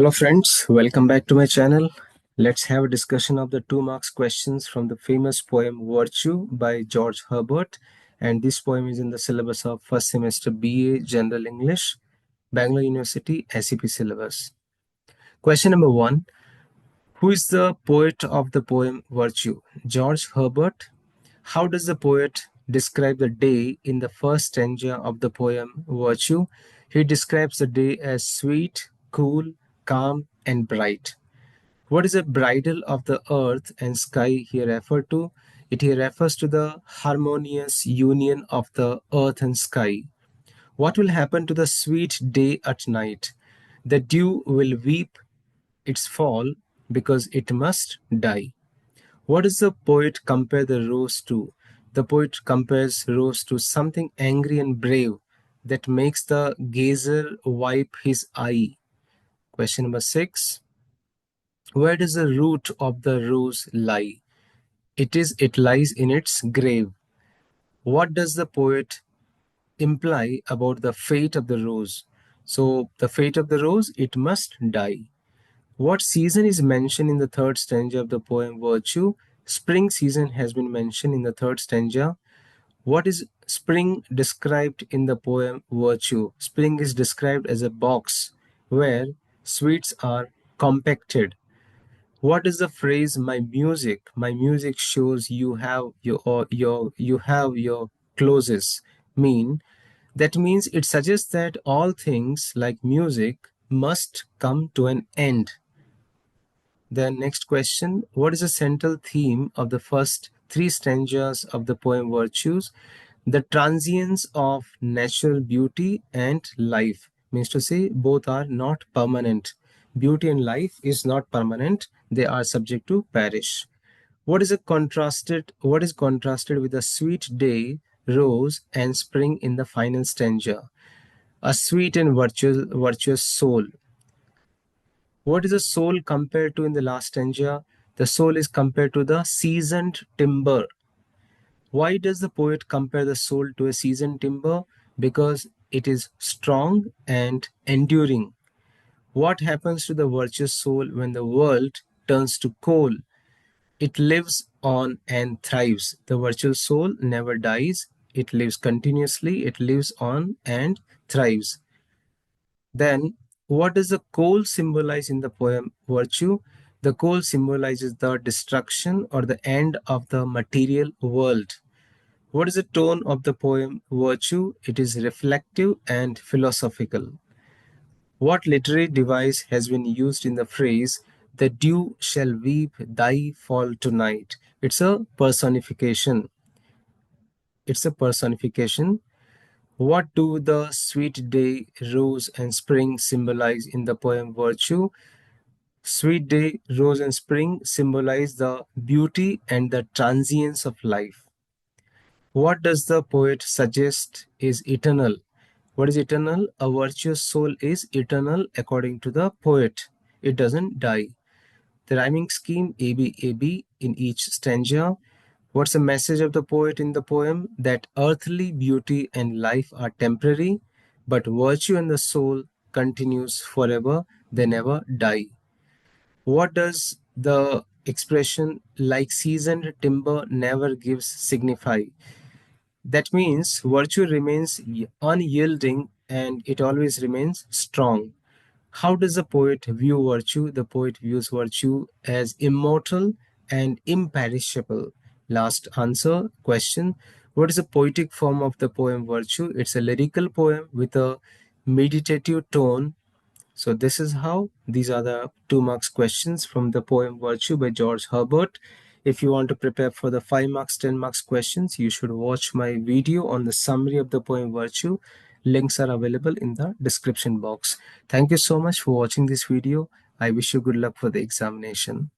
Hello friends, welcome back to my channel. Let's have a discussion of the 2 marks questions from the famous poem Virtue by George Herbert, and this poem is in the syllabus of first semester BA General English, Bangalore University SEP syllabus. Question number 1. Who is the poet of the poem Virtue? George Herbert. How does the poet describe the day in the first stanza of the poem Virtue? He describes the day as sweet, cool, calm, and bright. What is the bridal of the earth and sky here referred to? It here refers to the harmonious union of the earth and sky. What will happen to the sweet day at night? The dew will weep its fall because it must die. What does the poet compare the rose to? The poet compares rose to something angry and brave that makes the gazer wipe his eye. Question number 6. Where does the root of the rose lie? It lies in its grave. What does the poet imply about the fate of the rose? So the fate of the rose, it must die. What season is mentioned in the third stanza of the poem Virtue? Spring season has been mentioned in the third stanza. What is spring described in the poem Virtue? Spring is described as a box where sweets are compacted. What is the phrase my music shows you have your clothes mean? That means it suggests that all things like music must come to an end. The next question, what is the central theme of the first 3 stanzas of the poem Virtues? The transience of natural beauty and life. Means to say both are not permanent. Beauty and life is not permanent. They are subject to perish. What is contrasted with a sweet day, rose, and spring in the final stanza? A sweet and virtuous soul. What is the soul compared to in the last stanza? The soul is compared to the seasoned timber. Why does the poet compare the soul to a seasoned timber? Because it is strong and enduring. What happens to the virtuous soul when the world turns to coal? It lives on and thrives. The virtuous soul never dies. It lives continuously. It lives on and thrives. Then, what does the coal symbolize in the poem Virtue? The coal symbolizes the destruction or the end of the material world. What is the tone of the poem Virtue? It is reflective and philosophical. What literary device has been used in the phrase, the dew shall weep thy fall tonight? It's a personification. What do the sweet day, rose, and spring symbolize in the poem Virtue? Sweet day, rose, and spring symbolize the beauty and the transience of life. What does the poet suggest is eternal? What is eternal? A virtuous soul is eternal according to the poet. It doesn't die. The rhyming scheme ABAB in each stanza. What's the message of the poet in the poem? That earthly beauty and life are temporary, but virtue and the soul continues forever. They never die. What does the expression like seasoned timber never gives signify? That means virtue remains unyielding and it always remains strong. How does the poet view virtue? The poet views virtue as immortal and imperishable. Last answer question. What is the poetic form of the poem Virtue? It's a lyrical poem with a meditative tone. So this is how these are the 2 marks questions from the poem Virtue by George Herbert. If you want to prepare for the 5 marks, 10 marks questions, you should watch my video on the summary of the poem Virtue. Links are available in the description box. Thank you so much for watching this video. I wish you good luck for the examination.